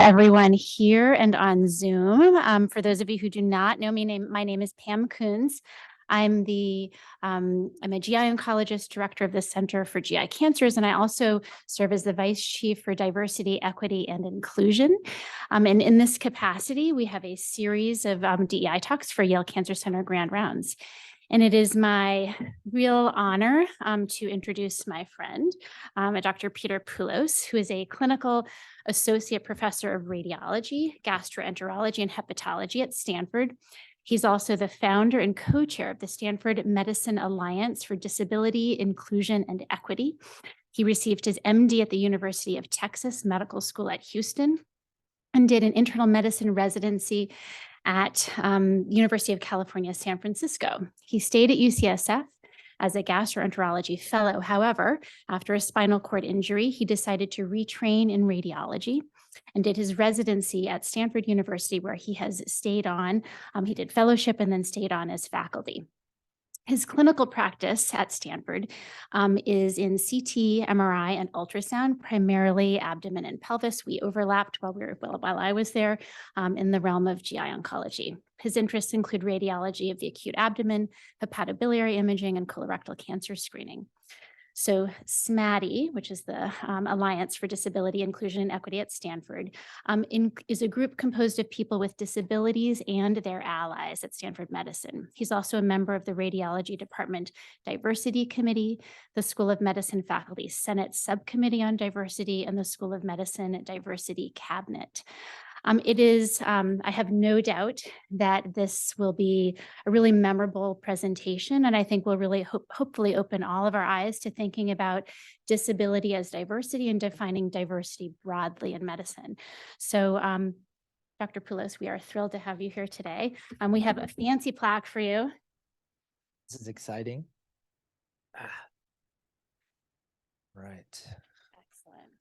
everyone here and on Zoom. For those of you who do not know me, my name is Pam Coons. I'm a GI oncologist, director of the Center for GI Cancers, and I also serve as the Vice Chief for Diversity, Equity, and Inclusion. And in this capacity, we have a series of DEI talks for Yale Cancer Center Grand Rounds. And it is my real honor to introduce my friend, Dr. Peter Poullos, who is a clinical associate professor of radiology, gastroenterology, and hepatology at Stanford. He's also the founder and co-chair of the Stanford Medicine Alliance for Disability, Inclusion, and Equity. He received his MD at the University of Texas Medical School at Houston and did an internal medicine residency at University of California, San Francisco. He stayed at UCSF as a gastroenterology fellow. However, after a spinal cord injury, he decided to retrain in radiology and did his residency at Stanford University, where he has stayed on. He did fellowship and then stayed on as faculty. His clinical practice at Stanford is in CT, MRI, and ultrasound, primarily abdomen and pelvis. We overlapped while I was there in the realm of GI oncology. His interests include radiology of the acute abdomen, hepatobiliary imaging, and colorectal cancer screening. So SMADI, which is the Alliance for Disability, Inclusion, and Equity at Stanford, is a group composed of people with disabilities and their allies at Stanford Medicine. He's also a member of the Radiology Department Diversity Committee, the School of Medicine Faculty Senate Subcommittee on Diversity, and the School of Medicine Diversity Cabinet. I have no doubt that this will be a really memorable presentation, and I think will really hopefully open all of our eyes to thinking about disability as diversity and defining diversity broadly in medicine. So, Dr. Poullos, we are thrilled to have you here today. We have a fancy plaque for you. This is exciting. Right. Excellent.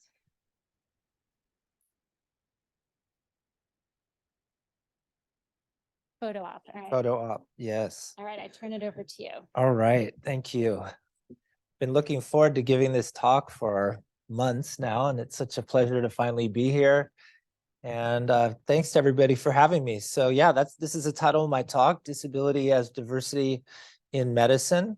Photo op. All right. Photo op, yes. All right, I turn it over to you. All right, thank you. Been looking forward to giving this talk for months now, and it's such a pleasure to finally be here. And thanks to everybody for having me. So yeah, this is the title of my talk, Disability as Diversity in Medicine.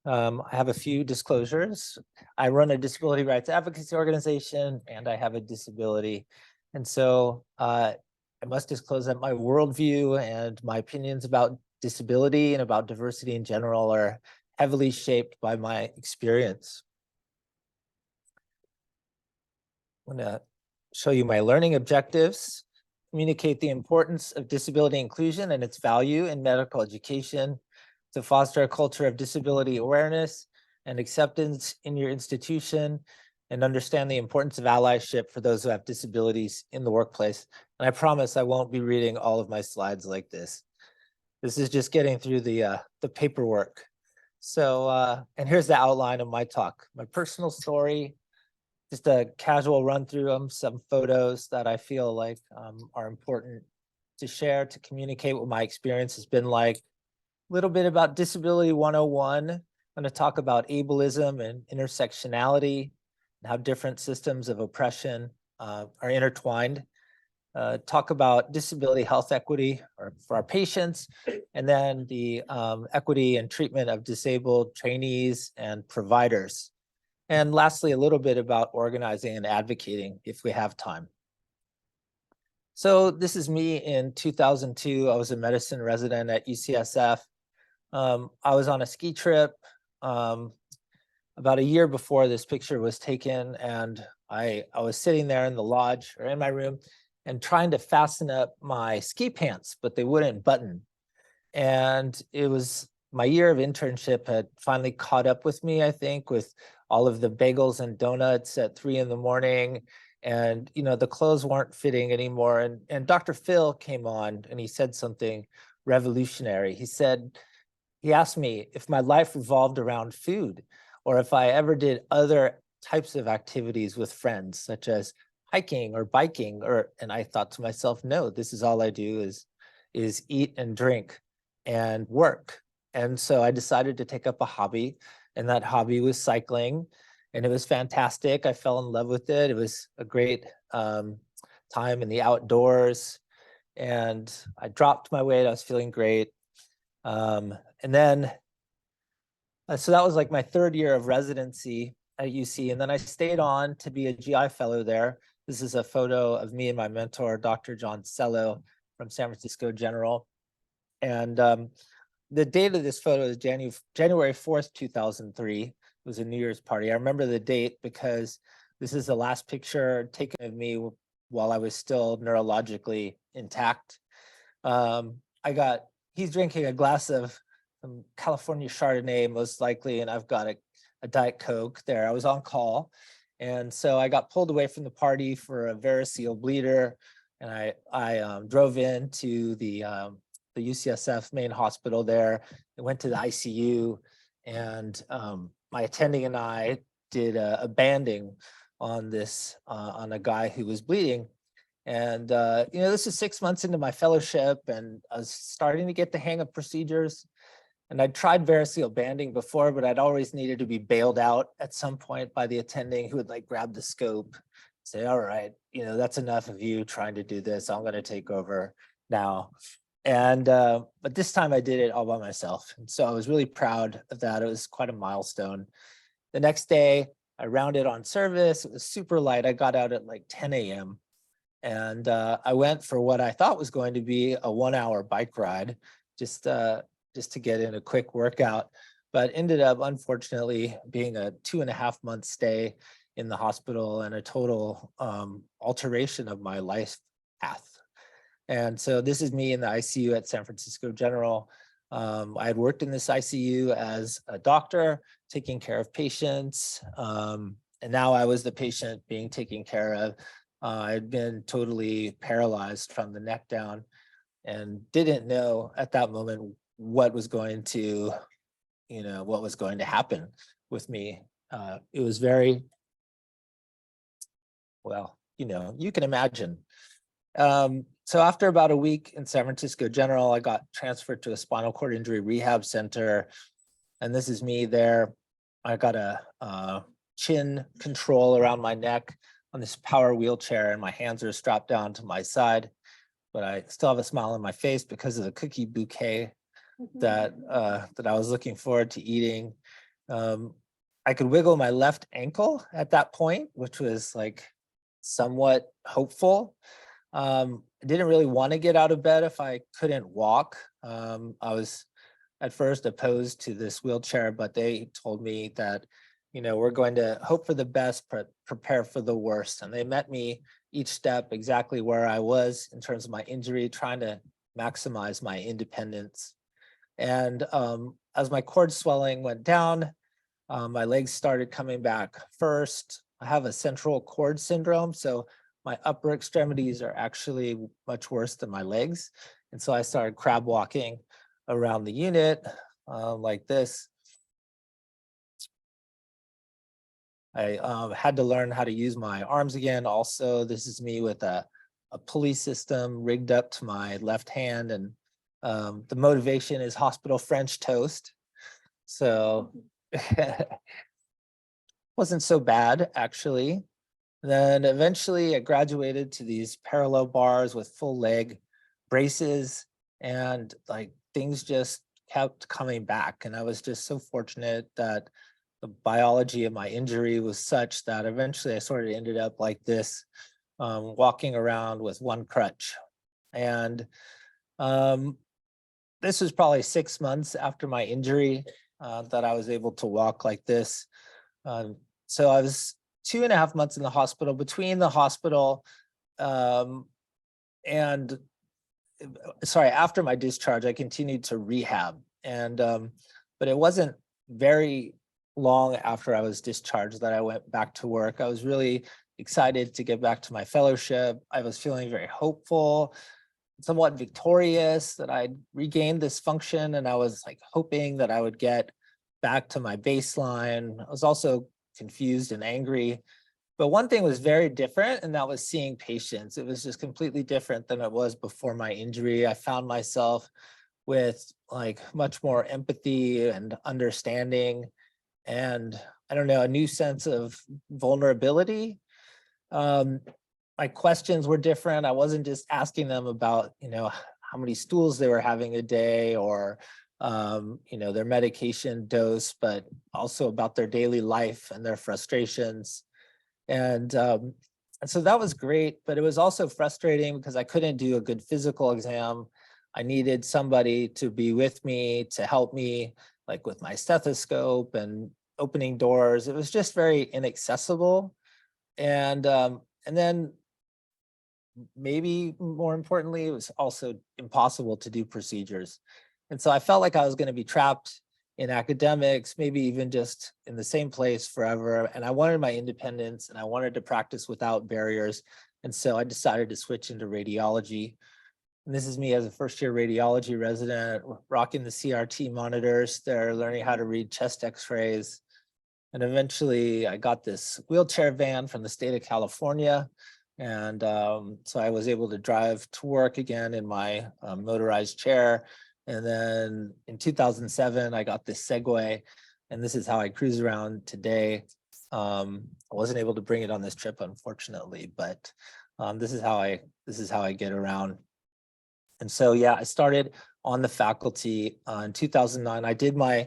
I have a few disclosures. I run a disability rights advocacy organization, and I have a disability. And so I must disclose that my worldview and my opinions about disability and about diversity in general are heavily shaped by my experience. I'm going to show you my learning objectives, communicate the importance of disability inclusion and its value in medical education, to foster a culture of disability awareness and acceptance in your institution, and understand the importance of allyship for those who have disabilities in the workplace. And I promise I won't be reading all of my slides like this. This is just getting through the paperwork. So, and here's the outline of my talk. My personal story, just a casual run through them, some photos that I feel like are important to share, to communicate what my experience has been like. A little bit about Disability 101. I'm going to talk about ableism and intersectionality, and how different systems of oppression are intertwined. Talk about disability health equity for our patients, and then the equity and treatment of disabled trainees and providers. And lastly, a little bit about organizing and advocating if we have time. So this is me in 2002. I was a medicine resident at UCSF. I was on a ski trip about a year before this picture was taken, and I was sitting there in the lodge or in my room and trying to fasten up my ski pants, but they wouldn't button. And it was my year of internship had finally caught up with me, I think, with all of the bagels and donuts at 3 in the morning. And, you know, the clothes weren't fitting anymore. And Dr. Phil came on and he said something revolutionary. He asked me if my life revolved around food, or if I ever did other types of activities with friends, such as hiking or biking, and I thought to myself, no, this is all I do is eat and drink and work. And so I decided to take up a hobby, and that hobby was cycling, and it was fantastic. I fell in love with it. It was a great time in the outdoors, and I dropped my weight. I was feeling great. And then, so that was like my third year of residency at UC. And then I stayed on to be a GI fellow there. This is a photo of me and my mentor, Dr. John Cello from San Francisco General. And the date of this photo is January 4th, 2003. It was a New Year's party. I remember the date because this is the last picture taken of me while I was still neurologically intact. He's drinking a glass of California Chardonnay, most likely, and I've got a Diet Coke there. I was on call. And so I got pulled away from the party for a variceal bleeder. And I drove into the UCSF main hospital there. I went to the ICU, and my attending and I did a banding on a guy who was bleeding. And this is 6 months into my fellowship, and I was starting to get the hang of procedures. And I'd tried variceal banding before, but I'd always needed to be bailed out at some point by the attending, who would like grab the scope, say, all right, that's enough of you trying to do this. I'm going to take over now. And but this time I did it all by myself. And so I was really proud of that. It was quite a milestone. The next day I rounded on service. It was super light. I got out at like 10 a.m. And I went for what I thought was going to be a 1-hour bike ride, just to get in a quick workout, but ended up unfortunately being a 2.5-month stay in the hospital and a total alteration of my life path. And so this is me in the ICU at San Francisco General. I had worked in this ICU as a doctor, taking care of patients, and now I was the patient being taken care of. I had been totally paralyzed from the neck down and didn't know at that moment what was going to happen with me. It was very, well, you can imagine. So after about a week in San Francisco General, I got transferred to a spinal cord injury rehab center. And this is me there. I got a chin control around my neck on this power wheelchair, and my hands are strapped down to my side, but I still have a smile on my face because of the cookie bouquet that I was looking forward to eating. I could wiggle my left ankle at that point, which was like somewhat hopeful. I didn't really want to get out of bed if I couldn't walk. I was at first opposed to this wheelchair, but they told me that, we're going to hope for the best, but prepare for the worst. And they met me each step exactly where I was in terms of my injury, trying to maximize my independence. And as my cord swelling went down, my legs started coming back first. I have a central cord syndrome, so my upper extremities are actually much worse than my legs. And so I started crab walking around the unit like this. I had to learn how to use my arms again. Also, this is me with a pulley system rigged up to my left hand. And the motivation is hospital French toast. So wasn't so bad, actually. Then eventually I graduated to these parallel bars with full leg braces, and like things just kept coming back. And I was just so fortunate that the biology of my injury was such that eventually I sort of ended up like this, walking around with one crutch. And this was probably 6 months after my injury that I was able to walk like this. So I was 2.5 months in the hospital. Between the hospital and after my discharge, I continued to rehab. And but it wasn't very long after I was discharged that I went back to work. I was really excited to get back to my fellowship. I was feeling very hopeful, somewhat victorious that I'd regained this function, and I was like hoping that I would get back to my baseline. I was also confused and angry. But one thing was very different, and that was seeing patients. It was just completely different than it was before my injury. I found myself with like much more empathy and understanding, and I don't know, a new sense of vulnerability. my questions were different. I wasn't just asking them about, how many stools they were having a day or, their medication dose, but also about their daily life and their frustrations. And so that was great, but it was also frustrating because I couldn't do a good physical exam. I needed somebody to be with me, to help me, like with my stethoscope and opening doors. It was just very inaccessible. And then maybe more importantly, it was also impossible to do procedures. And so I felt like I was going to be trapped in academics, maybe even just in the same place forever. And I wanted my independence and I wanted to practice without barriers. And so I decided to switch into radiology. And this is me as a first-year radiology resident, rocking the CRT monitors. They're learning how to read chest x-rays. And eventually I got this wheelchair van from the state of California. And so I was able to drive to work again in my motorized chair. And then in 2007, I got this Segway, and this is how I cruise around today. I wasn't able to bring it on this trip, unfortunately, but this is how I get around. And so, yeah, I started on the faculty in 2009. I did my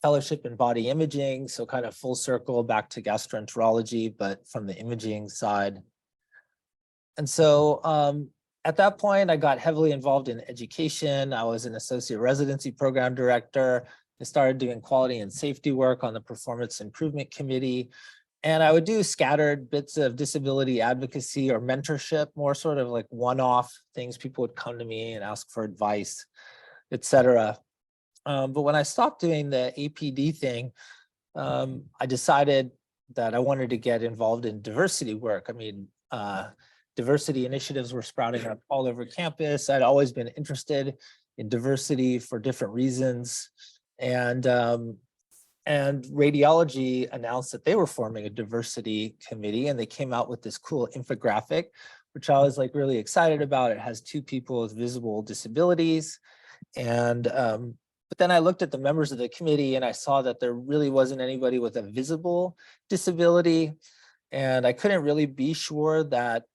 fellowship in body imaging, so kind of full circle back to gastroenterology, but from the imaging side. And so at that point, I got heavily involved in education. I was an associate residency program director. I started doing quality and safety work on the performance improvement committee. And I would do scattered bits of disability advocacy or mentorship, more sort of like one-off things. People would come to me and ask for advice, et cetera. But when I stopped doing the APD thing, I decided that I wanted to get involved in diversity work. I mean, diversity initiatives were sprouting up all over campus. I'd always been interested in diversity for different reasons. And radiology announced that they were forming a diversity committee, and they came out with this cool infographic, which I was like really excited about. It has 2 people with visible disabilities. And but then I looked at the members of the committee and I saw that there really wasn't anybody with a visible disability. And I couldn't really be sure that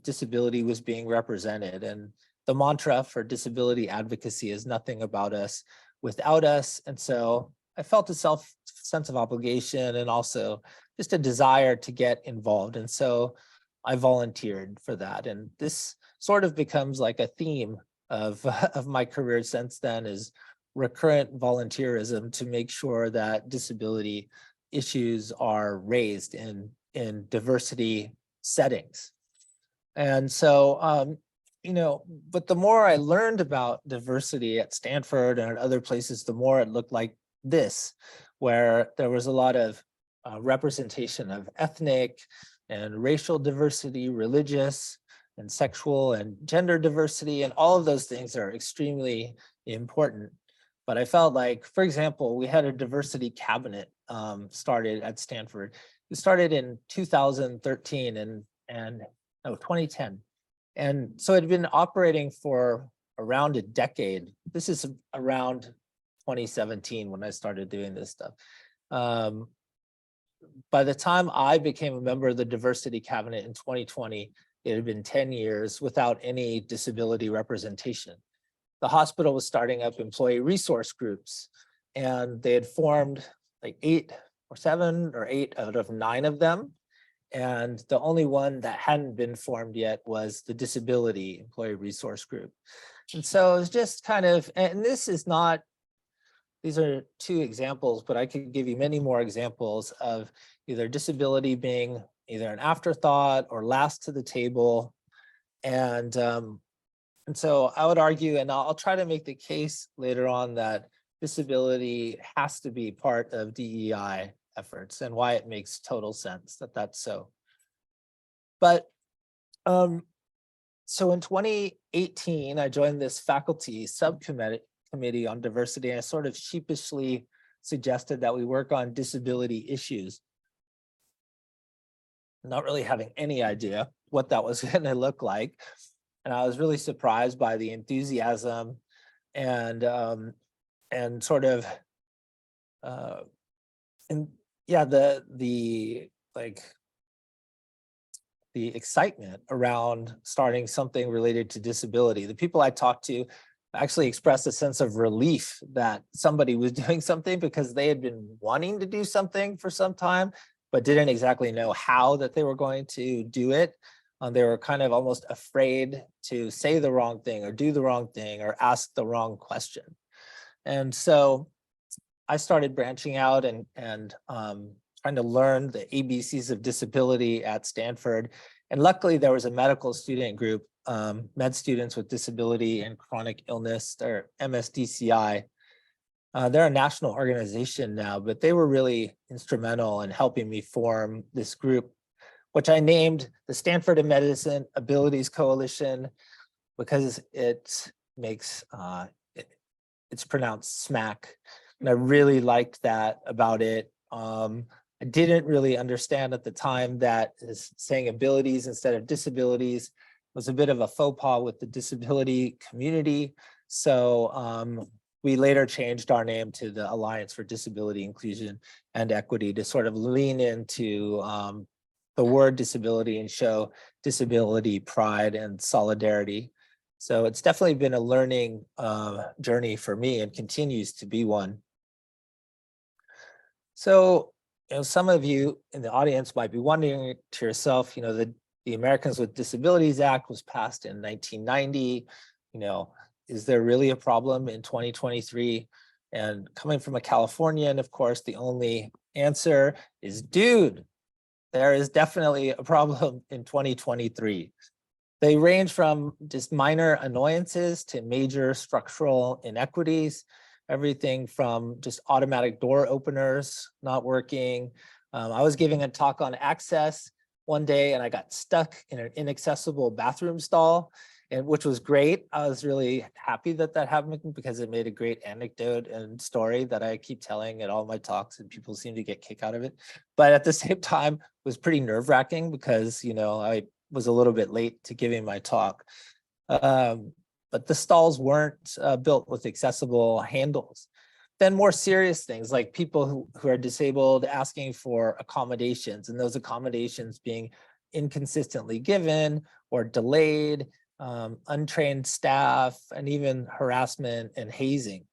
disability was being represented. And the mantra for disability advocacy is nothing about us without us. And so I felt a sense of obligation and also just a desire to get involved. And so I volunteered for that. And this sort of becomes like a theme of my career since then, is recurrent volunteerism to make sure that disability issues are raised in diversity settings. And so, but the more I learned about diversity at Stanford and at other places, the more it looked like this, where there was a lot of representation of ethnic and racial diversity, religious and sexual and gender diversity, and all of those things are extremely important. But I felt like, for example, we had a diversity cabinet started at Stanford. It started in 2013 and 2010. And so it had been operating for around a decade. This is around 2017 when I started doing this stuff. By the time I became a member of the diversity cabinet in 2020, it had been 10 years without any disability representation. The hospital was starting up employee resource groups, and they had formed like 7 or 8 out of 9 of them. And the only one that hadn't been formed yet was the disability employee resource group. And so it was just kind of, and this is not, these are 2 examples, but I could give you many more examples of either disability being either an afterthought or last to the table. And so I would argue, and I'll try to make the case later on, that disability has to be part of DEI efforts and why it makes total sense that that's so. But so in 2018, I joined this faculty subcommittee on diversity, and I sort of sheepishly suggested that we work on disability issues, not really having any idea what that was going to look like. And I was really surprised by the enthusiasm and sort of and yeah, the like the excitement around starting something related to disability. The people I talked to actually expressed a sense of relief that somebody was doing something because they had been wanting to do something for some time, but didn't exactly know how that they were going to do it. They were kind of almost afraid to say the wrong thing or do the wrong thing or ask the wrong question. And so I started branching out and trying to learn the ABCs of disability at Stanford. And luckily there was a medical student group, med students with disability and chronic illness, or MSDCI. They're a national organization now, but they were really instrumental in helping me form this group, which I named the Stanford of Medicine Abilities Coalition, because it makes, it's pronounced SMAC. And I really liked that about it. I didn't really understand at the time that saying abilities instead of disabilities was a bit of a faux pas with the disability community. So we later changed our name to the Alliance for Disability Inclusion and Equity to sort of lean into the word disability and show disability pride and solidarity. So it's definitely been a learning journey for me and continues to be one. So, some of you in the audience might be wondering to yourself, the Americans with Disabilities Act was passed in 1990. Is there really a problem in 2023? And coming from a Californian, of course, the only answer is, dude, there is definitely a problem in 2023. They range from just minor annoyances to major structural inequities, everything from just automatic door openers not working. I was giving a talk on access one day and I got stuck in an inaccessible bathroom stall, which was great. I was really happy that that happened because it made a great anecdote and story that I keep telling at all my talks, and people seem to get kick out of it. But at the same time, it was pretty nerve-wracking because, I was a little bit late to giving my talk. But the stalls weren't built with accessible handles. Then more serious things like people who are disabled asking for accommodations, and those accommodations being inconsistently given or delayed, untrained staff, and even harassment and hazing.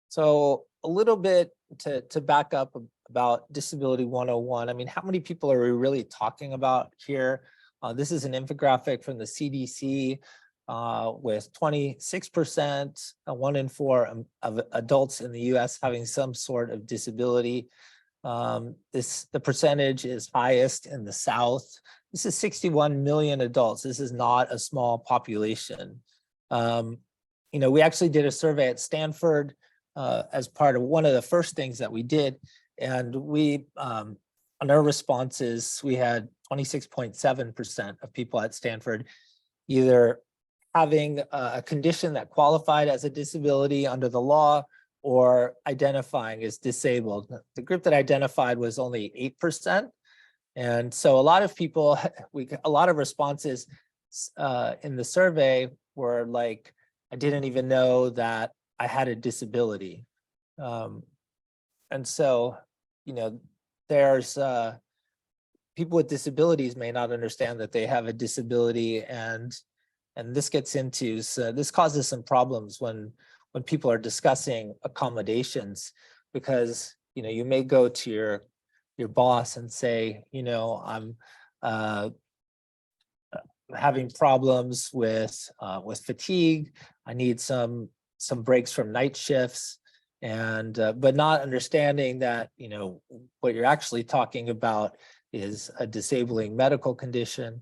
So a little bit to back up about Disability 101. I mean, how many people are we really talking about here? This is an infographic from the CDC with 26%, 1 in 4 of adults in the US having some sort of disability. The percentage is highest in the South. This is 61 million adults. This is not a small population. We actually did a survey at Stanford as part of one of the first things that we did. And we, on our responses, we had 26.7% of people at Stanford either having a condition that qualified as a disability under the law or identifying as disabled. The group that identified was only 8%. And so a lot of people, a lot of responses in the survey were like, I didn't even know that I had a disability. And so, there's people with disabilities may not understand that they have a disability, and this gets into, so this causes some problems when people are discussing accommodations, because you may go to your boss and say, I'm having problems with fatigue. I need some breaks from night shifts, and but not understanding that what you're actually talking about is a disabling medical condition,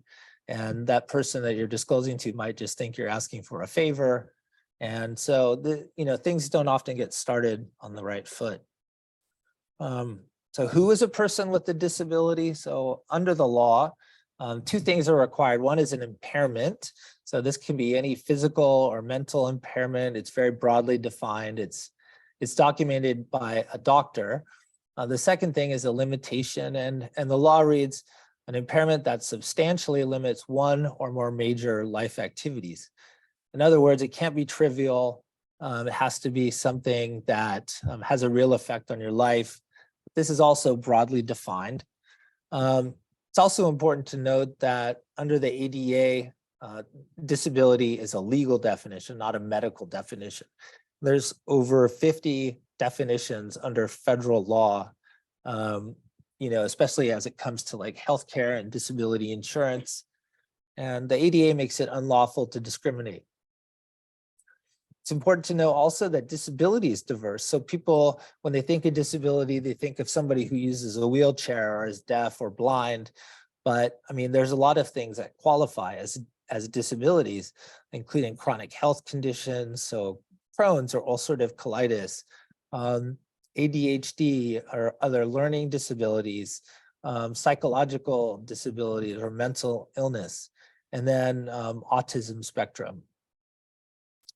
and that person that you're disclosing to might just think you're asking for a favor. And so things don't often get started on the right foot. So who is a person with a disability? So under the law, 2 things are required. One is an impairment. So this can be any physical or mental impairment. It's very broadly defined. It's documented by a doctor. The second thing is a limitation, and the law reads an impairment that substantially limits one or more major life activities. In other words, it can't be trivial. It has to be something that has a real effect on your life, This is also broadly defined. It's also important to note that under the ADA, disability is a legal definition, not a medical definition. There's over 50 definitions under federal law, especially as it comes to like healthcare and disability insurance. And the ADA makes it unlawful to discriminate. It's important to know also that disability is diverse. So people, when they think of disability, they think of somebody who uses a wheelchair or is deaf or blind. But I mean, there's a lot of things that qualify as disabilities, including chronic health conditions, so Crohn's or ulcerative colitis, ADHD or other learning disabilities, psychological disabilities or mental illness, and then autism spectrum.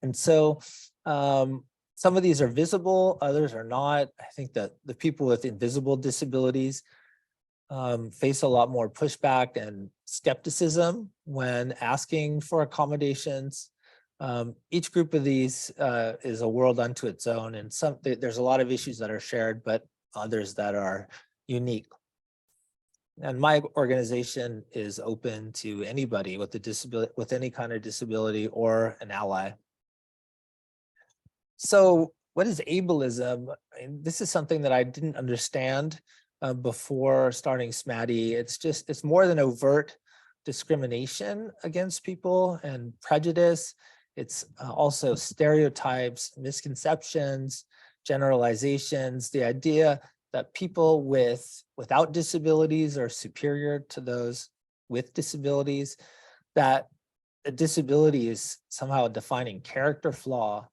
And so some of these are visible, others are not. I think that the people with invisible disabilities face a lot more pushback and skepticism when asking for accommodations. Each group of these is a world unto its own, and there's a lot of issues that are shared, but others that are unique. And my organization is open to anybody with a disability, with any kind of disability or an ally. So what is ableism? This is something that I didn't understand before starting SMATI. It's more than overt discrimination against people and prejudice. It's also stereotypes, misconceptions, generalizations, the idea that people without disabilities are superior to those with disabilities, that a disability is somehow a defining character flaw.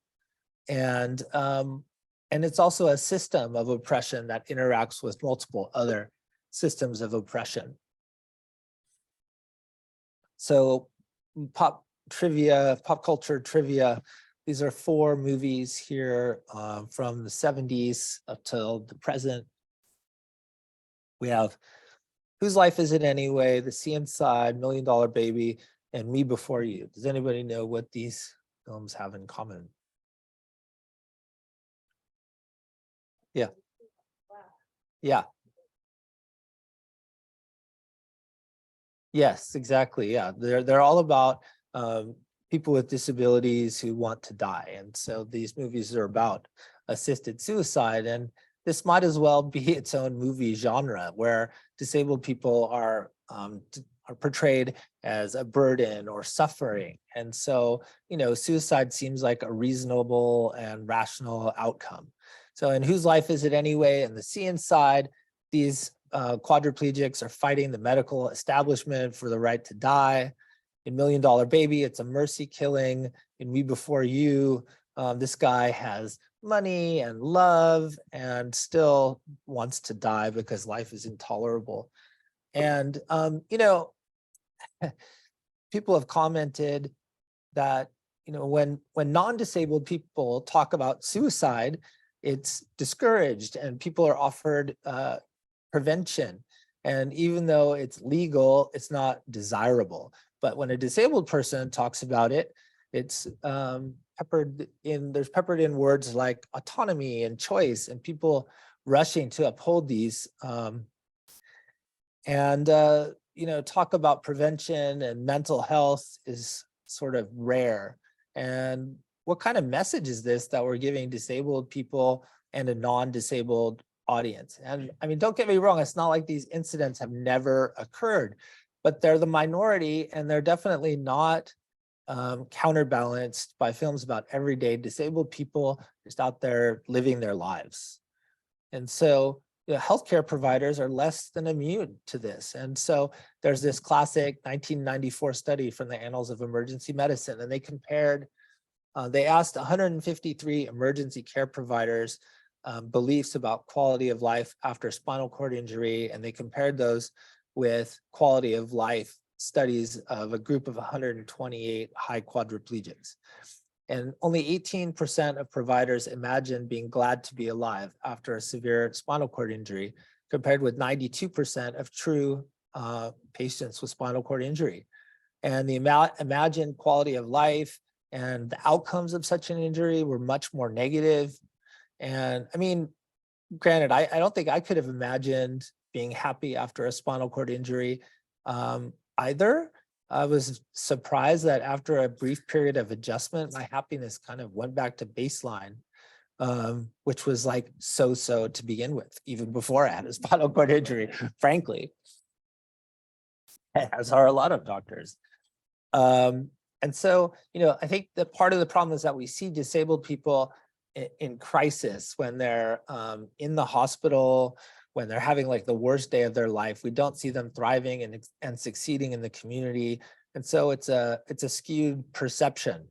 And it's also a system of oppression that interacts with multiple other systems of oppression. So pop culture trivia, these are 4 movies here from the 70s up till the present. We have Whose Life Is It Anyway, The Sea Inside, $1 Million Baby, and Me Before You. Does anybody know what these films have in common? Yeah. Yeah. Yes, exactly. Yeah, they're all about people with disabilities who want to die, and so these movies are about assisted suicide. And this might as well be its own movie genre, where disabled people are portrayed as a burden or suffering. And so, suicide seems like a reasonable and rational outcome. So in Whose Life Is It Anyway? And The Sea Inside, these quadriplegics are fighting the medical establishment for the right to die. In $1 Million Baby, it's a mercy killing. In Me Before You, this guy has money and love and still wants to die because life is intolerable. And, people have commented that, when non-disabled people talk about suicide, it's discouraged and people are offered prevention. And even though it's legal, it's not desirable. But when a disabled person talks about it, it's peppered in words like autonomy and choice, and people rushing to uphold these. Talk about prevention and mental health is sort of rare. And what kind of message is this that we're giving disabled people and a non-disabled audience? And I mean, don't get me wrong, it's not like these incidents have never occurred, but they're the minority, and they're definitely not counterbalanced by films about everyday disabled people just out there living their lives. And so healthcare providers are less than immune to this. And so there's this classic 1994 study from the Annals of Emergency Medicine, and they asked 153 emergency care providers beliefs about quality of life after spinal cord injury, and they compared those with quality of life studies of a group of 128 high quadriplegics. And only 18% of providers imagined being glad to be alive after a severe spinal cord injury, compared with 92% of true patients with spinal cord injury. And the imagined quality of life and the outcomes of such an injury were much more negative. And I mean, granted, I don't think I could have imagined being happy after a spinal cord injury either. I was surprised that after a brief period of adjustment, my happiness kind of went back to baseline, which was like so to begin with, even before I had a spinal cord injury, frankly, as are a lot of doctors. And so, I think that part of the problem is that we see disabled people in crisis when they're in the hospital, when they're having like the worst day of their life. We don't see them thriving and succeeding in the community. And so it's a skewed perception.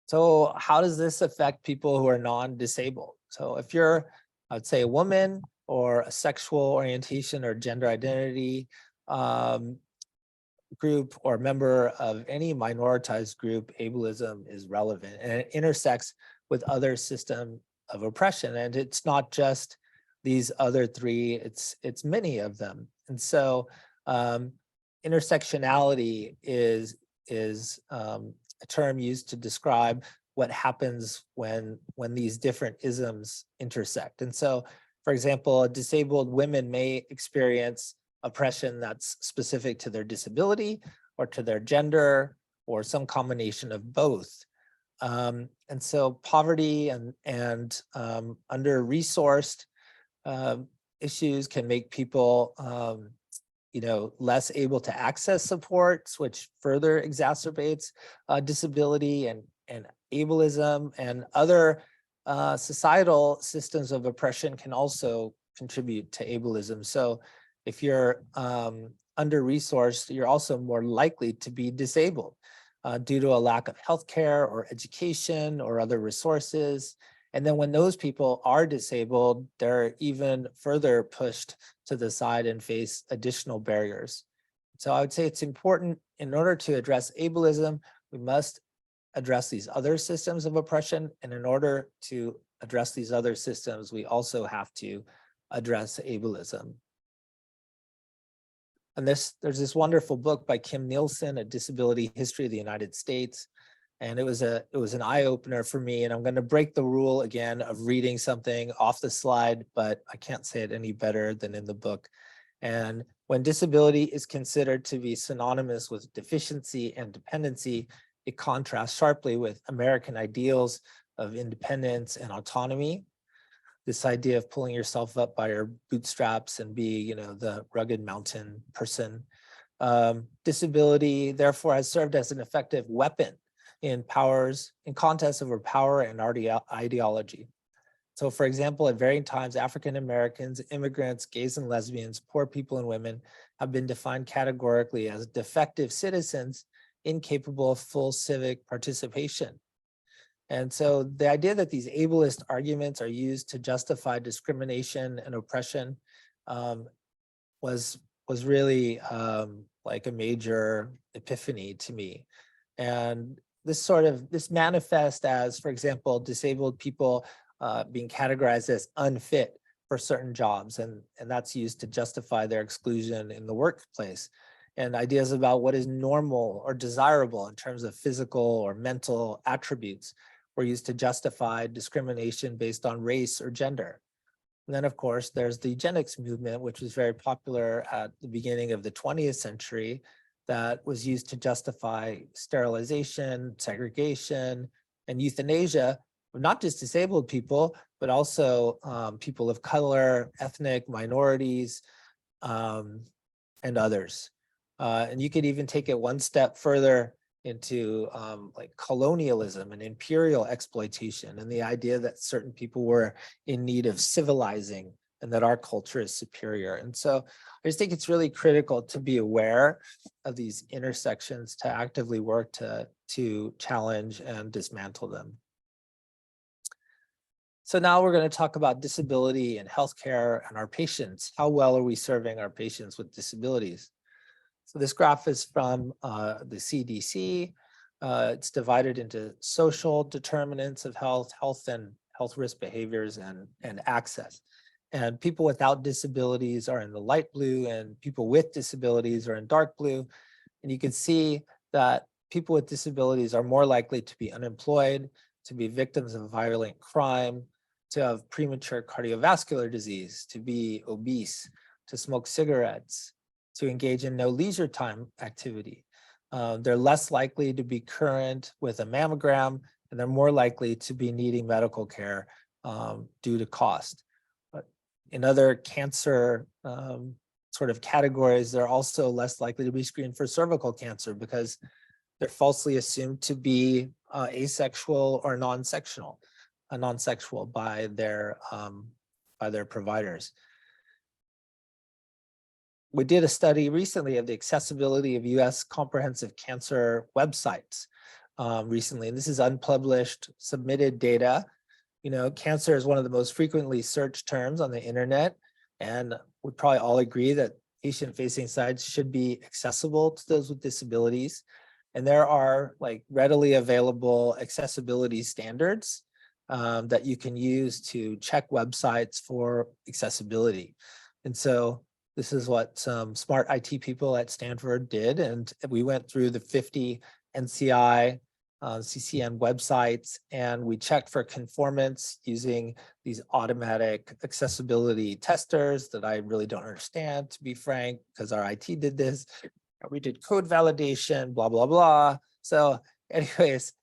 So how does this affect people who are non-disabled? So if you're, I would say, a woman or a sexual orientation or gender identity group or member of any minoritized group, ableism is relevant, and it intersects with other system of oppression. And it's not just these other three, it's many of them. And so intersectionality is a term used to describe what happens when these different isms intersect. And so, for example, disabled women may experience oppression that's specific to their disability or to their gender or some combination of both. And so poverty and under-resourced issues can make people less able to access supports, which further exacerbates disability and ableism, and other societal systems of oppression can also contribute to ableism. So if you're under-resourced, you're also more likely to be disabled due to a lack of healthcare or education or other resources. And then when those people are disabled, they're even further pushed to the side and face additional barriers. So I would say it's important, in order to address ableism, we must address these other systems of oppression. And in order to address these other systems, we also have to address ableism. And there's this wonderful book by Kim Nielsen, A Disability History of the United States. And it was an eye-opener for me. And I'm going to break the rule again of reading something off the slide, but I can't say it any better than in the book. And when disability is considered to be synonymous with deficiency and dependency, it contrasts sharply with American ideals of independence and autonomy. This idea of pulling yourself up by your bootstraps and be, the rugged mountain person. Disability, therefore, has served as an effective weapon in contests over power and ideology. So, for example, at varying times, African Americans, immigrants, gays and lesbians, poor people and women have been defined categorically as defective citizens incapable of full civic participation. And so the idea that these ableist arguments are used to justify discrimination and oppression was really like a major epiphany to me. And this manifests as, for example, disabled people being categorized as unfit for certain jobs, and that's used to justify their exclusion in the workplace. And ideas about what is normal or desirable in terms of physical or mental attributes were used to justify discrimination based on race or gender. And then, of course, there's the eugenics movement, which was very popular at the beginning of the 20th century, that was used to justify sterilization, segregation, and euthanasia of not just disabled people, but also people of color, ethnic minorities, and others. And you could even take it one step further into like colonialism and imperial exploitation, and the idea that certain people were in need of civilizing and that our culture is superior. And so I just think it's really critical to be aware of these intersections, to actively work to challenge and dismantle them. So now we're going to talk about disability and healthcare and our patients. How well are we serving our patients with disabilities? So this graph is from the CDC. It's divided into social determinants of health, and health risk behaviors, and access. And people without disabilities are in the light blue, and people with disabilities are in dark blue. And you can see that people with disabilities are more likely to be unemployed, to be victims of violent crime, to have premature cardiovascular disease, to be obese, to smoke cigarettes, to engage in no leisure time activity. They're less likely to be current with a mammogram, and they're more likely to be needing medical care due to cost. But in other cancer sort of categories, they're also less likely to be screened for cervical cancer because they're falsely assumed to be asexual or non-sexual by their providers. We did a study recently of the accessibility of US comprehensive cancer websites recently, and this is unpublished submitted data. You know, cancer is one of the most frequently searched terms on the internet, and we probably all agree that patient-facing sites should be accessible to those with disabilities. And there are like readily available accessibility standards that you can use to check websites for accessibility. And so this is what some smart IT people at Stanford did. And we went through the 50 NCI CCN websites, and we checked for conformance using these automatic accessibility testers that I really don't understand, to be frank, because our IT did this. We did code validation, blah, blah, blah. So anyways,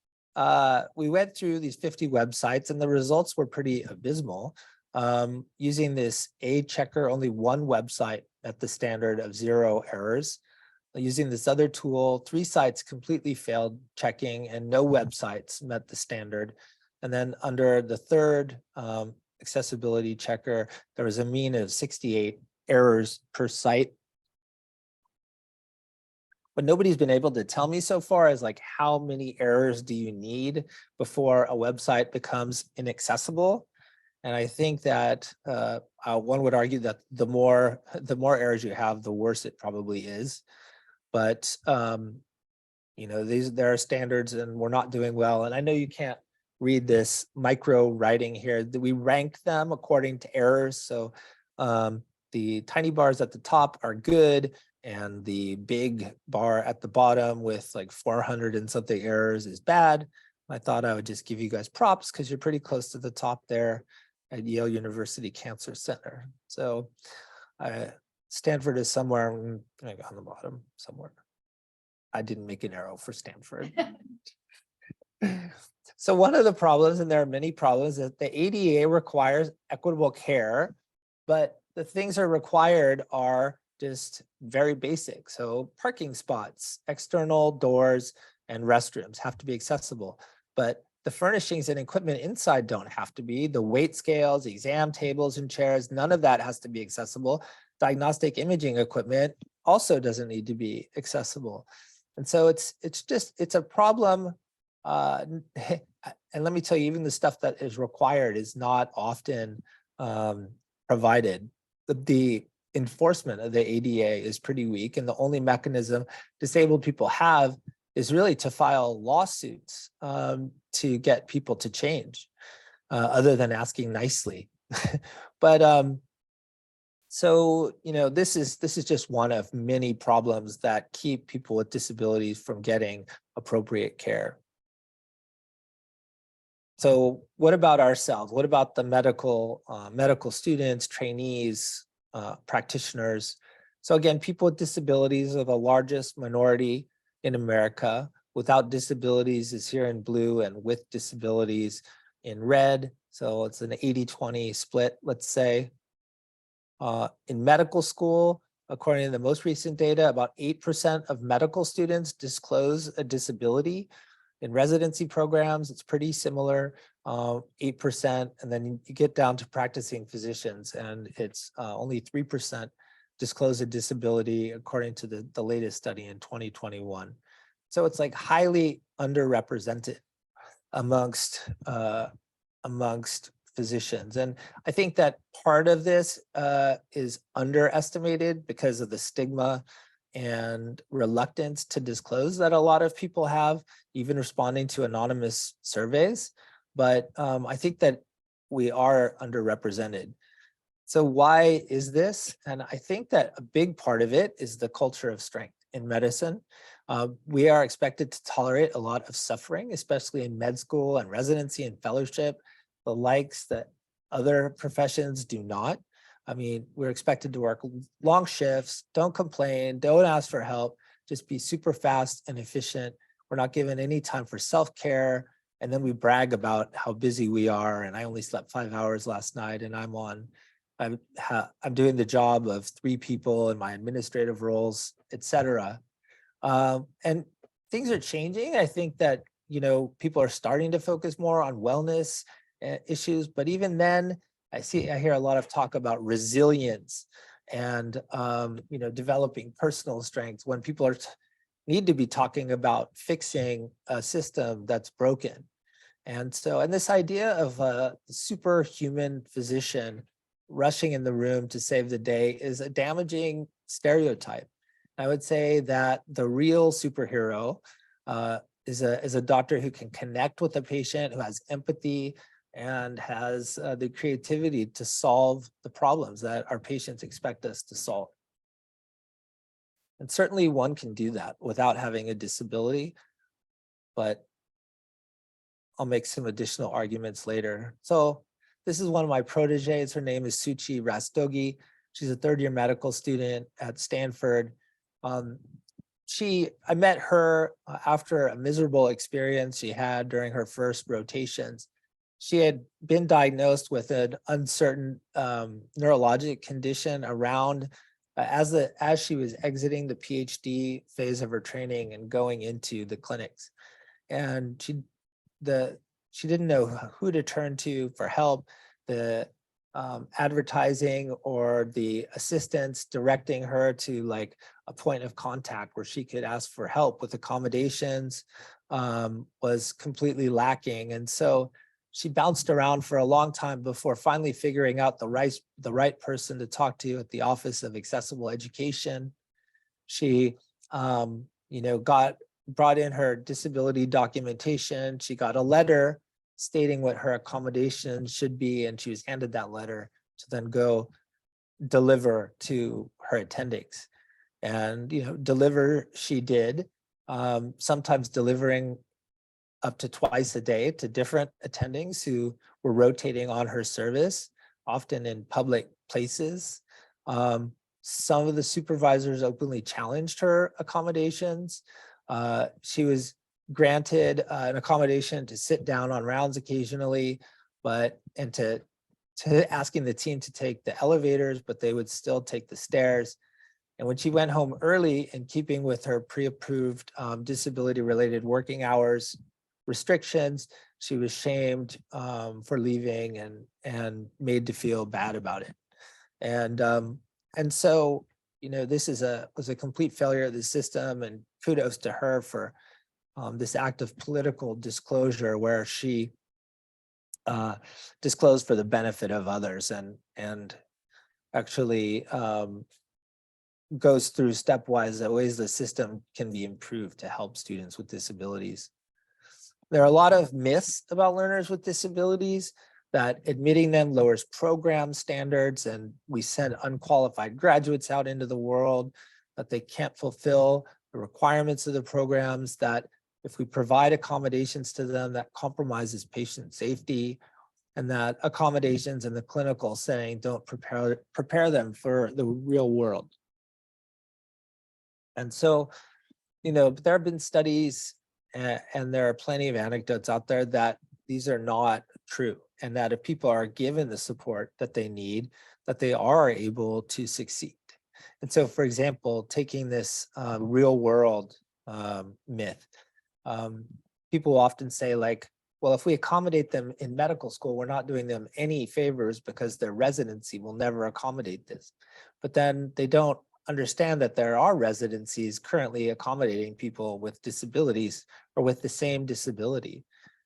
we went through these 50 websites, and the results were pretty abysmal. Using this A checker, only one website met the standard of 0 errors. Using this other tool, 3 sites completely failed checking, and no websites met the standard. And then under the third accessibility checker, there was a mean of 68 errors per site. What nobody's been able to tell me so far is like, how many errors do you need before a website becomes inaccessible? And I think that one would argue that the more errors you have, the worse it probably is. But you know, there are standards, and we're not doing well. And I know you can't read this micro writing here. We rank them according to errors. So the tiny bars at the top are good, and the big bar at the bottom with like 400 and something errors is bad. I thought I would just give you guys props because you're pretty close to the top there at Yale University Cancer Center. So Stanford is somewhere on the bottom somewhere. I didn't make an arrow for Stanford. So one of the problems, and there are many problems, is that the ADA requires equitable care, but the things that are required are just very basic. So parking spots, external doors, and restrooms have to be accessible, but the furnishings and equipment inside don't have to be. The weight scales, exam tables and chairs, none of that has to be accessible. Diagnostic imaging equipment also doesn't need to be accessible. And so it's a problem. And let me tell you, even the stuff that is required is not often provided. The enforcement of the ADA is pretty weak, and the only mechanism disabled people have is really to file lawsuits to get people to change, other than asking nicely. But so, you know, this is just one of many problems that keep people with disabilities from getting appropriate care. So what about ourselves? What about the medical students, trainees, practitioners? So again, people with disabilities are the largest minority in America. Without disabilities is here in blue, and with disabilities in red. So it's an 80-20 split, let's say. In medical school, according to the most recent data, about 8% of medical students disclose a disability. In residency programs, it's pretty similar, 8%. And then you get down to practicing physicians, and it's only 3% disclose a disability, according to the latest study in 2021. So it's like highly underrepresented amongst physicians. And I think that part of this is underestimated because of the stigma and reluctance to disclose that a lot of people have, even responding to anonymous surveys. But I think that we are underrepresented. So why is this? And I think that a big part of it is the culture of strength. in medicine. We are expected to tolerate a lot of suffering, especially in med school and residency and fellowship, the likes that other professions do not. I mean, we're expected to work long shifts, don't complain, don't ask for help, just be super fast and efficient. We're not given any time for self-care. And then we brag about how busy we are. And I only slept 5 hours last night, and I'm doing the job of 3 people in my administrative roles, et cetera. And things are changing. I think that, people are starting to focus more on wellness issues, but even then, I hear a lot of talk about resilience and, developing personal strength when people need to be talking about fixing a system that's broken. And this idea of a superhuman physician rushing in the room to save the day is a damaging stereotype. I would say that the real superhero is a doctor who can connect with the patient, who has empathy and has the creativity to solve the problems that our patients expect us to solve. And certainly one can do that without having a disability, but I'll make some additional arguments later. So this is one of my proteges. Her name is Suchi Rastogi. She's a 3rd-year medical student at Stanford. I met her after a miserable experience she had during her first rotations. She had been diagnosed with an uncertain neurologic condition around as she was exiting the PhD phase of her training and going into the clinics. And she didn't know who to turn to for help. The advertising or the assistants directing her to like a point of contact where she could ask for help with accommodations was completely lacking. And so she bounced around for a long time before finally figuring out the right person to talk to at the Office of Accessible Education. She brought in her disability documentation. She got a letter stating what her accommodations should be, and she was handed that letter to then go deliver to her attendings. And deliver she did, sometimes delivering up to twice a day to different attendings who were rotating on her service, often in public places. Some of the supervisors openly challenged her accommodations. She was granted an accommodation to sit down on rounds occasionally, and to asking the team to take the elevators, but they would still take the stairs. And when she went home early, in keeping with her pre-approved disability-related working hours restrictions, she was shamed for leaving and made to feel bad about it. And so, this was a complete failure of the system, and kudos to her for this act of political disclosure where she disclosed for the benefit of others and actually goes through stepwise the ways the system can be improved to help students with disabilities. There are a lot of myths about learners with disabilities, that admitting them lowers program standards and we send unqualified graduates out into the world, that they can't fulfill the requirements of the programs, that if we provide accommodations to them, that compromises patient safety, and that accommodations in the clinical setting don't prepare them for the real world. And so, there have been studies and there are plenty of anecdotes out there that these are not true, and that if people are given the support that they need, that they are able to succeed. And so, for example, taking this real world myth, people often say like, well, if we accommodate them in medical school, we're not doing them any favors because their residency will never accommodate this. But then they don't understand that there are residencies currently accommodating people with disabilities or with the same disability.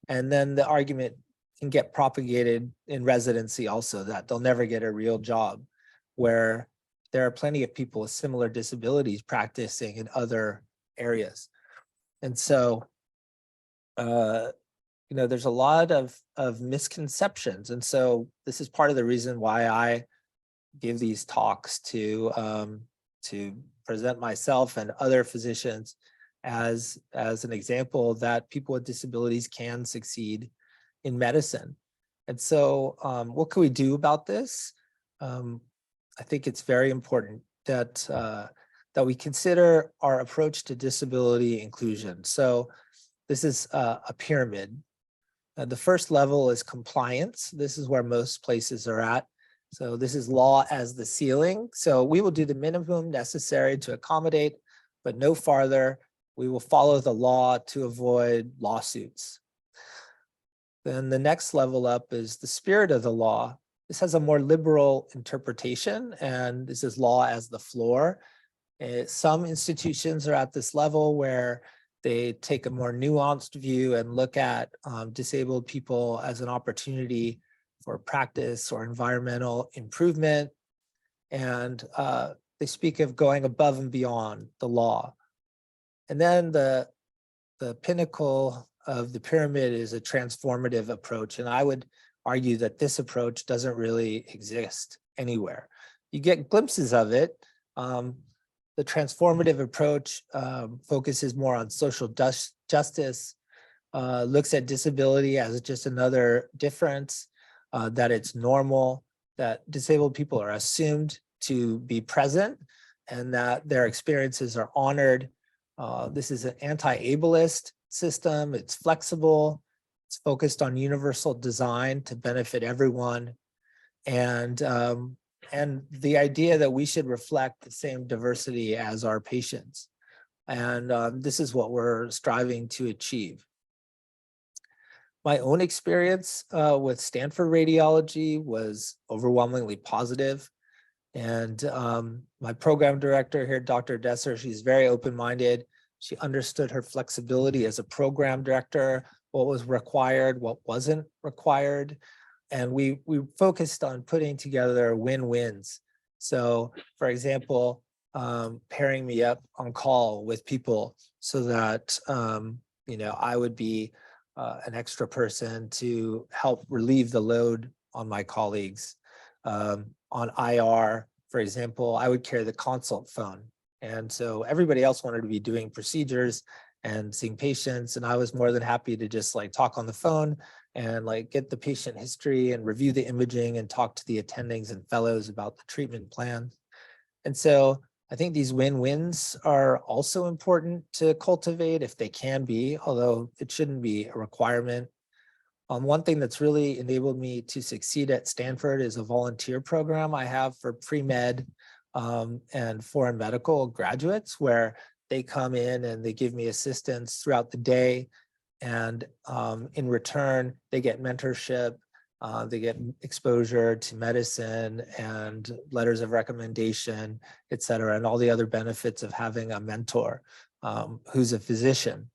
And then the argument can get propagated in residency also, that they'll never get a real job, where there are plenty of people with similar disabilities practicing in other areas. And so, there's a lot of misconceptions. And so this is part of the reason why I give these talks to present myself and other physicians as an example that people with disabilities can succeed in medicine. And so what can we do about this? I think it's very important that that we consider our approach to disability inclusion. So this is a pyramid. The first level is compliance. This is where most places are at. So this is law as the ceiling. So we will do the minimum necessary to accommodate, but no farther. We will follow the law to avoid lawsuits. Then the next level up is the spirit of the law. This has a more liberal interpretation, and this is law as the floor. Some institutions are at this level where they take a more nuanced view and look at disabled people as an opportunity for practice or environmental improvement. And they speak of going above and beyond the law. And then the pinnacle of the pyramid is a transformative approach. And I would argue that this approach doesn't really exist anywhere. You get glimpses of it. The transformative approach focuses more on social justice, looks at disability as just another difference, that it's normal, that disabled people are assumed to be present and that their experiences are honored. This is an anti-ableist system. It's flexible. It's focused on universal design to benefit everyone. And the idea that we should reflect the same diversity as our patients. And this is what we're striving to achieve. My own experience with Stanford radiology was overwhelmingly positive. And my program director here, Dr. Desser, she's very open-minded. She understood her flexibility as a program director, what was required, what wasn't required. And we focused on putting together win-wins. So for example, pairing me up on call with people so that I would be an extra person to help relieve the load on my colleagues. On IR, for example, I would carry the consult phone. And so everybody else wanted to be doing procedures and seeing patients. And I was more than happy to just like talk on the phone and like get the patient history and review the imaging and talk to the attendings and fellows about the treatment plan. And so I think these win-wins are also important to cultivate if they can be, although it shouldn't be a requirement. One thing that's really enabled me to succeed at Stanford is a volunteer program I have for pre-med and foreign medical graduates, where they come in and they give me assistance throughout the day. And in return, they get mentorship, they get exposure to medicine and letters of recommendation, et cetera, and all the other benefits of having a mentor who's a physician.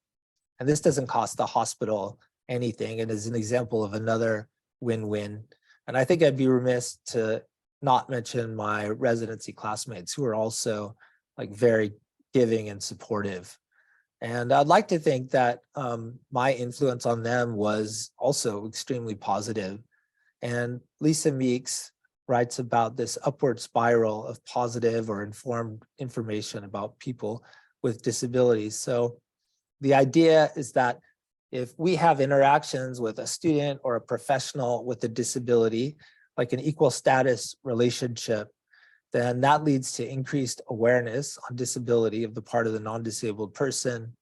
And this doesn't cost the hospital anything, and is an example of another win-win. And I think I'd be remiss to not mention my residency classmates who are also like very giving and supportive. And I'd like to think that my influence on them was also extremely positive. And Lisa Meeks writes about this upward spiral of positive or informed information about people with disabilities. So the idea is that if we have interactions with a student or a professional with a disability, like an equal status relationship, then that leads to increased awareness on disability of the part of the non-disabled person.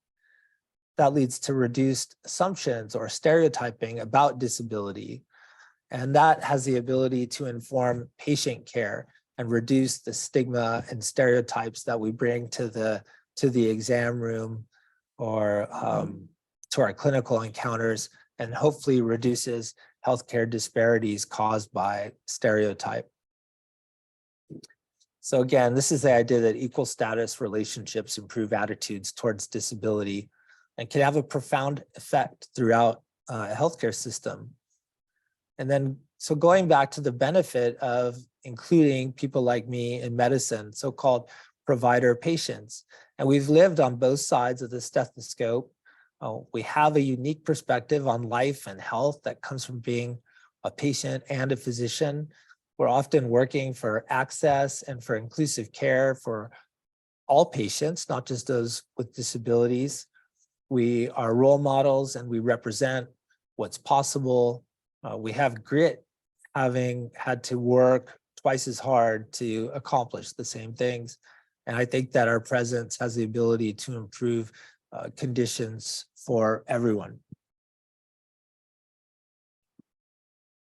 That leads to reduced assumptions or stereotyping about disability. And that has the ability to inform patient care and reduce the stigma and stereotypes that we bring to the exam room or to our clinical encounters, and hopefully reduces healthcare disparities caused by stereotype. So again, this is the idea that equal status relationships improve attitudes towards disability and can have a profound effect throughout a healthcare system. And then, so going back to the benefit of including people like me in medicine, so-called provider patients, and we've lived on both sides of the stethoscope. We have a unique perspective on life and health that comes from being a patient and a physician. We're often working for access and for inclusive care for all patients, not just those with disabilities. We are role models and we represent what's possible. We have grit, having had to work twice as hard to accomplish the same things. And I think that our presence has the ability to improve conditions for everyone.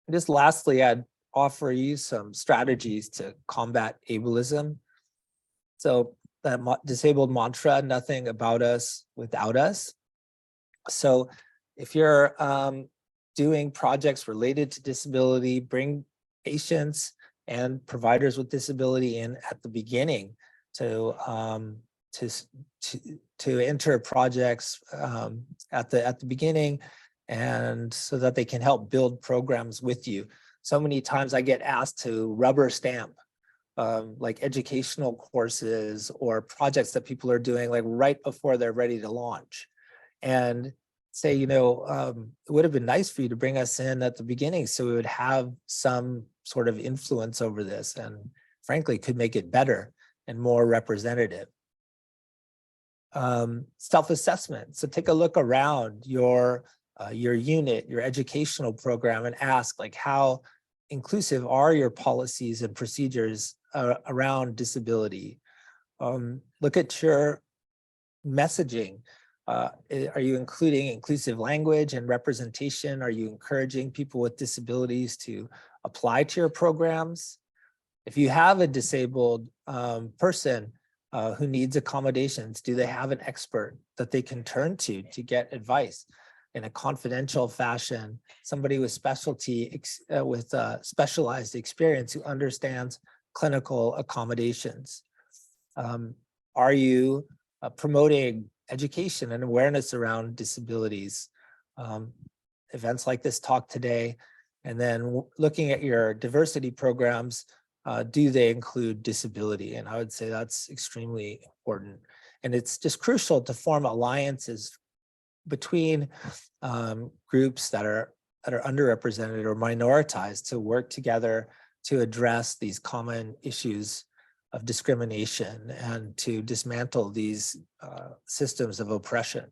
And just lastly, I'd offer you some strategies to combat ableism. So that disabled mantra, nothing about us without us. So if you're doing projects related to disability, bring patients and providers with disability in at the beginning to enter projects at the beginning, and so that they can help build programs with you. So many times I get asked to rubber stamp like educational courses or projects that people are doing like right before they're ready to launch, and say, it would have been nice for you to bring us in at the beginning so we would have some sort of influence over this, and frankly could make it better and more representative. Self-assessment. So take a look around your unit, your educational program, and ask, like, how inclusive are your policies and procedures around disability? Look at your messaging. Are you including inclusive language and representation? Are you encouraging people with disabilities to apply to your programs? If you have a disabled person who needs accommodations, do they have an expert that they can turn to get advice in a confidential fashion? Somebody with specialized experience who understands clinical accommodations. Are you promoting education and awareness around disabilities? Events like this talk today, and then looking at your diversity programs, do they include disability? And I would say that's extremely important. And it's just crucial to form alliances between groups that are underrepresented or minoritized to work together to address these common issues of discrimination and to dismantle these systems of oppression.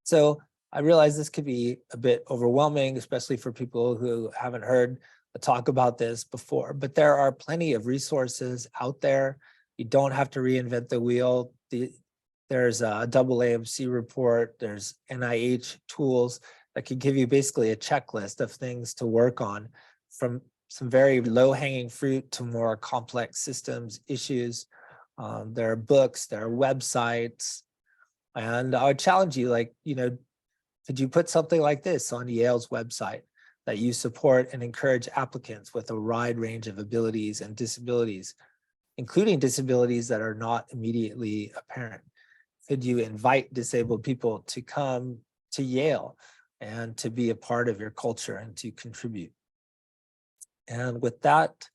So I realize this could be a bit overwhelming, especially for people who haven't heard a talk about this before, but there are plenty of resources out there. You don't have to reinvent the wheel. There's a AAMC report, there's NIH tools that can give you basically a checklist of things to work on, from some very low-hanging fruit to more complex systems issues. There are books, there are websites, and I would challenge you, could you put something like this on Yale's website, that you support and encourage applicants with a wide range of abilities and disabilities, including disabilities that are not immediately apparent? Could you invite disabled people to come to Yale and to be a part of your culture and to contribute? And with that,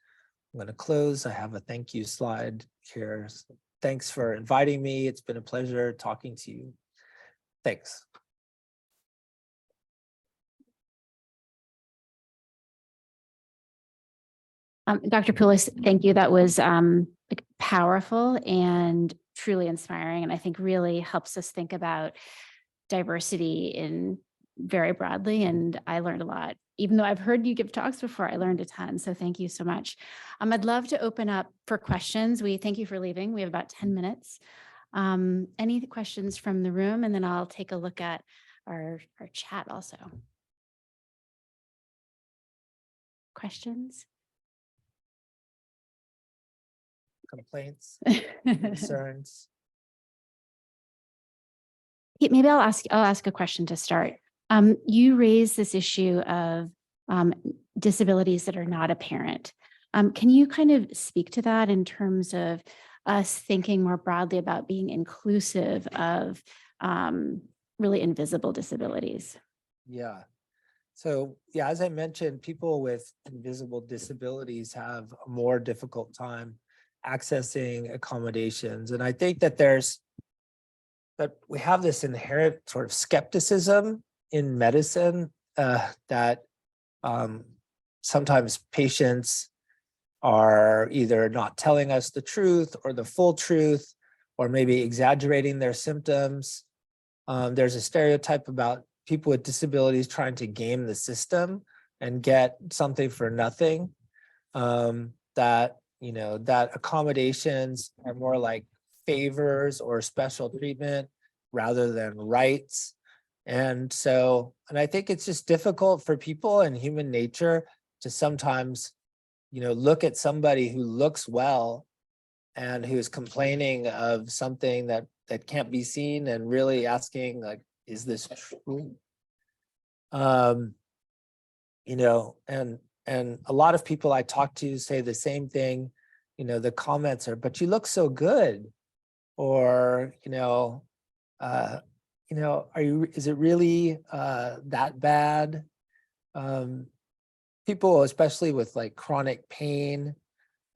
I'm going to close. I have a thank you slide here. So thanks for inviting me. It's been a pleasure talking to you. Thanks. Dr. Poullos, thank you. That was powerful and truly inspiring, and I think really helps us think about diversity in very broadly. And I learned a lot. Even though I've heard you give talks before, I learned a ton. So thank you so much. I'd love to open up for questions. We thank you for leaving. We have about 10 minutes. Any questions from the room? And then I'll take a look at our chat also. Questions? Complaints, concerns? Maybe I'll ask a question to start. You raised this issue of disabilities that are not apparent. Can you kind of speak to that in terms of us thinking more broadly about being inclusive of really invisible disabilities? Yeah. So yeah, as I mentioned, people with invisible disabilities have a more difficult time accessing accommodations. And I think that we have this inherent sort of skepticism in medicine that sometimes patients are either not telling us the truth or the full truth, or maybe exaggerating their symptoms. There's a stereotype about people with disabilities trying to game the system and get something for nothing. That, you know, that accommodations are more like favors or special treatment rather than rights. And so, and I think it's just difficult for people and human nature to sometimes, you know, look at somebody who looks well and who's complaining of something that can't be seen and really asking, like, is this true? You know, and a lot of people I talk to say the same thing. You know, the comments are, but you look so good, or are you, is it really that bad? People, especially with like chronic pain,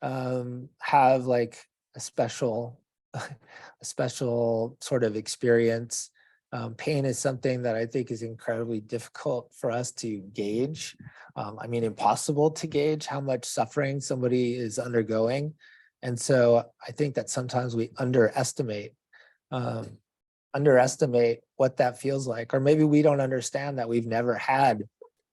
have like a special a special sort of experience. Pain is something that I think is incredibly difficult for us to gauge. I mean, impossible to gauge how much suffering somebody is undergoing. And so I think that sometimes we underestimate what that feels like, or maybe we don't understand that we've never had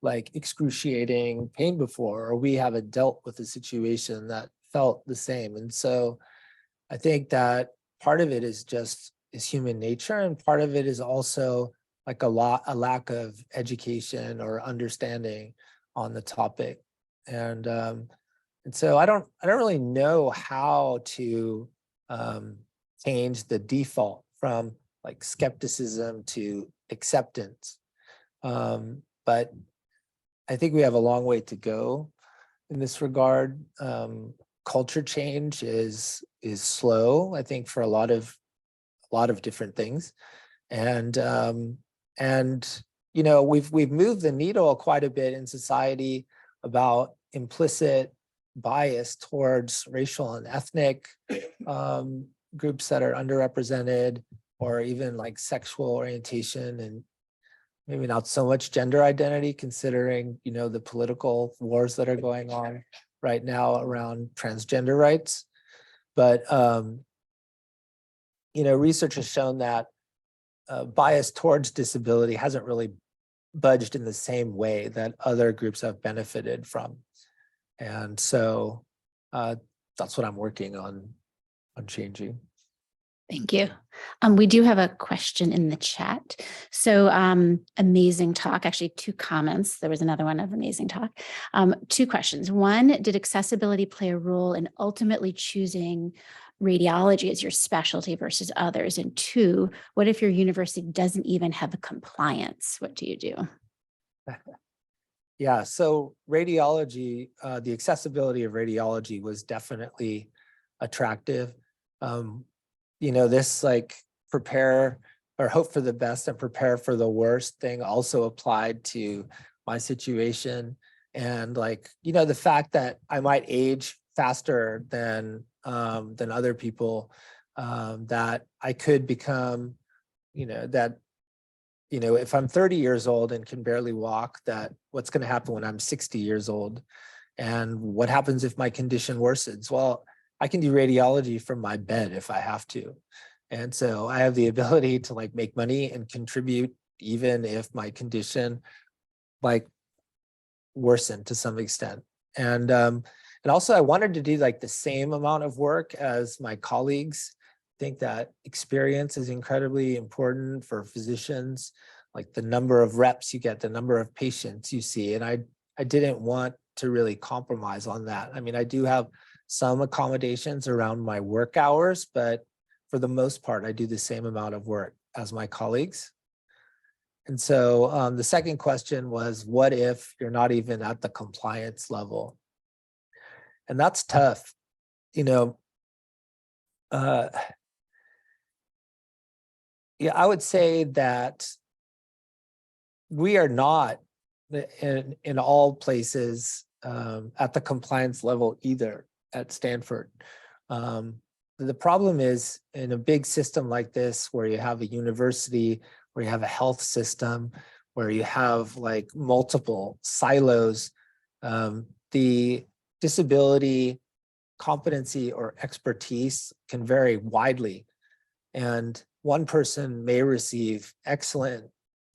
like excruciating pain before, or we haven't dealt with a situation that felt the same. And so I think that part of it is human nature, and part of it is also like a lack of education or understanding on the topic. And so I don't really know how to change the default from like skepticism to acceptance. But I think we have a long way to go in this regard. Culture change is slow, I think, for a lot of different things. And you know, we've moved the needle quite a bit in society about implicit bias towards racial and ethnic groups that are underrepresented, or even like sexual orientation, and maybe not so much gender identity, considering, you know, the political wars that are going on right now around transgender rights. But you know, research has shown that bias towards disability hasn't really budged in the same way that other groups have benefited from. And so that's what I'm working on changing. Thank you. We do have a question in the chat. So amazing talk, actually 2 comments. There was another one of amazing talk. 2 questions. One, did accessibility play a role in ultimately choosing radiology as your specialty versus others? And 2, what if your university doesn't even have a compliance? What do you do? Yeah, so radiology, the accessibility of radiology was definitely attractive. You know, this like prepare or hope for the best and prepare for the worst thing also applied to my situation. And like, you know, the fact that I might age faster than other people, that I could become, you know, that, you know, if I'm 30 years old and can barely walk, that what's going to happen when I'm 60 years old? And what happens if my condition worsens? Well, I can do radiology from my bed if I have to. And so I have the ability to like make money and contribute even if my condition like worsened to some extent. And also I wanted to do like the same amount of work as my colleagues. I think that experience is incredibly important for physicians, like the number of reps you get, the number of patients you see. And I didn't want to really compromise on that. I mean, I do have some accommodations around my work hours, but for the most part, I do the same amount of work as my colleagues. And so the second question was, what if you're not even at the compliance level? And that's tough. You know, yeah, I would say that we are not in all places at the compliance level either at Stanford. The problem is in a big system like this, where you have a university, where you have a health system, where you have like multiple silos, the disability competency or expertise can vary widely. And one person may receive excellent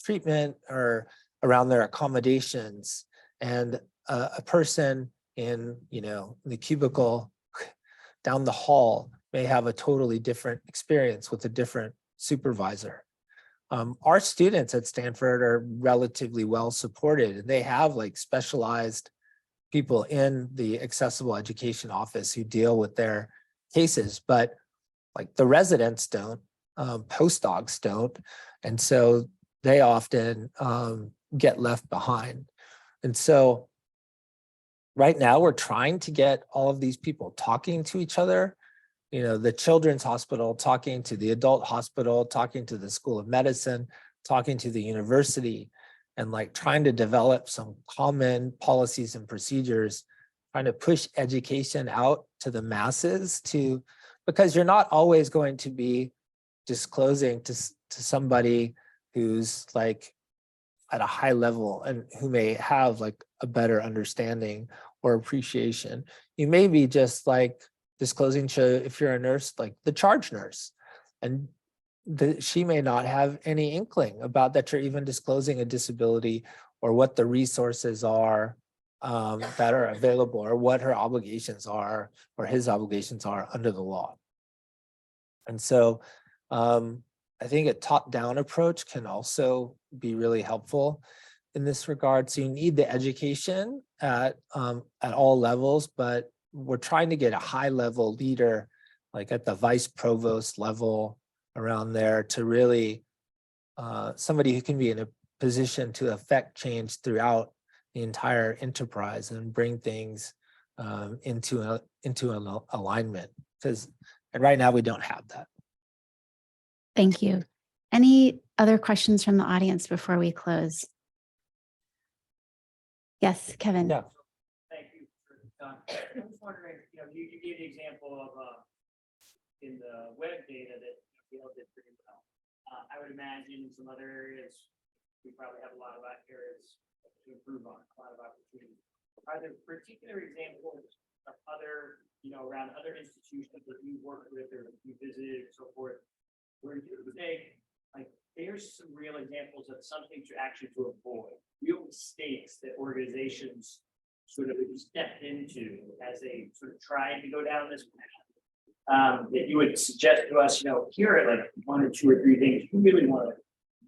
treatment or around their accommodations, and a person in, the cubicle down the hall may have a totally different experience with a different supervisor. Our students at Stanford are relatively well supported, and they have like specialized people in the accessible education office who deal with their cases, but like the residents don't, postdocs don't, and so they often get left behind. And so right now we're trying to get all of these people talking to each other, the children's hospital talking to the adult hospital, talking to the School of Medicine, talking to the university, and like trying to develop some common policies and procedures, trying to push education out to the masses because you're not always going to be disclosing to somebody who's like at a high level and who may have like a better understanding or appreciation. You may be just like disclosing to, if you're a nurse, like the charge nurse, and she may not have any inkling about that you're even disclosing a disability or what the resources are that are available, or what her obligations are or his obligations are under the law. And so I think a top-down approach can also be really helpful in this regard. So you need the education at all levels, but we're trying to get a high-level leader, like at the vice provost level around there, to really somebody who can be in a position to affect change throughout the entire enterprise and bring things into an alignment. And right now we don't have that. Thank you. Any other questions from the audience before we close? Yes, Kevin. Yeah. Thank you for the time. I was wondering, you gave the example of in the web data that Yale did pretty well. I would imagine in some other areas, we probably have a lot of areas to improve on, a lot of opportunities. Are there particular examples of other, around other institutions that you work with or you visited and so forth, where you would say, like, there's some real examples of something to actually to avoid, real mistakes that organizations sort of stepped into as they sort of tried to go down this path, that you would suggest to us, here are like one or two or three things you really want to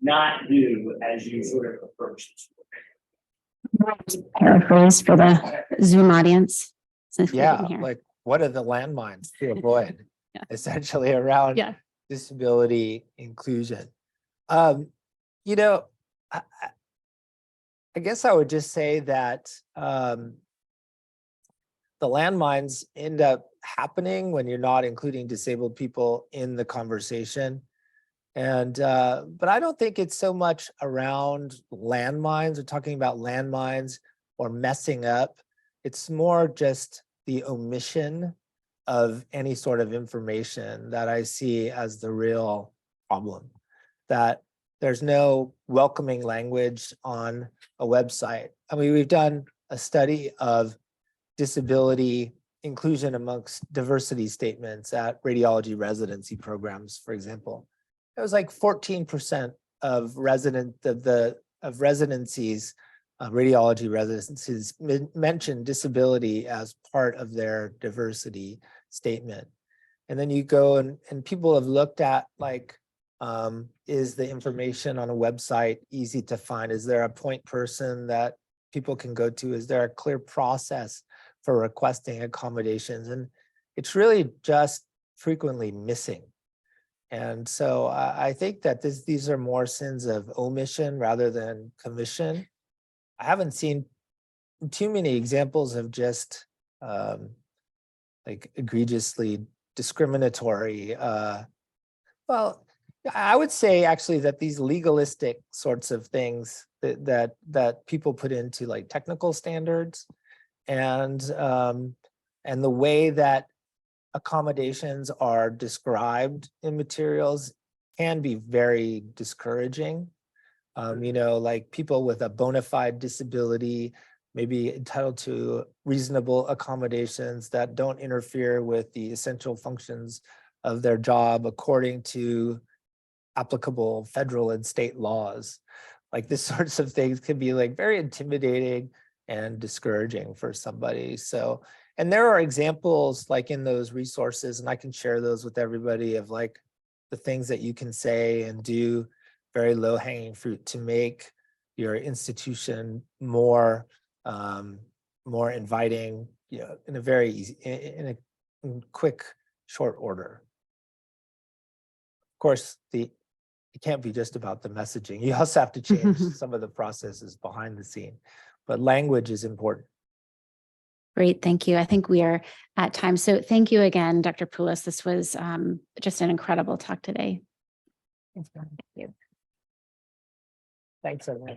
not do as you sort of approach this. Paraphrase for the Zoom audience. Since we Yeah, didn't hear. like what are the landmines to avoid essentially around disability inclusion? I guess I would just say that the landmines end up happening when you're not including disabled people in the conversation. And but I don't think it's so much around landmines or talking about landmines or messing up. It's more just the omission of any sort of information that I see as the real problem. That there's no welcoming language on a website. I mean, we've done a study of disability inclusion amongst diversity statements at radiology residency programs, for example. It was like 14% of residencies, radiology residencies mentioned disability as part of their diversity statement. And then you go and people have looked at like, is the information on a website easy to find? Is there a point person that people can go to? Is there a clear process for requesting accommodations? And it's really just frequently missing. And so I think that these are more sins of omission rather than commission. I haven't seen too many examples of just like egregiously discriminatory. Well, I would say actually that these legalistic sorts of things that people put into like technical standards and the way that accommodations are described in materials can be very discouraging. Like people with a bona fide disability maybe entitled to reasonable accommodations that don't interfere with the essential functions of their job according to applicable federal and state laws. Like this sorts of things can be like very intimidating and discouraging for somebody. So, and there are examples like in those resources, and I can share those with everybody, of like the things that you can say and do, very low hanging fruit, to make your institution more more inviting, you know, in a very easy, in quick, short order. Of course, it can't be just about the messaging. You also have to change some of the processes behind the scene, but language is important. Great, thank you. I think we are at time. So thank you again, Dr. Poullos. This was just an incredible talk today. Thanks, man. Thanks, everyone.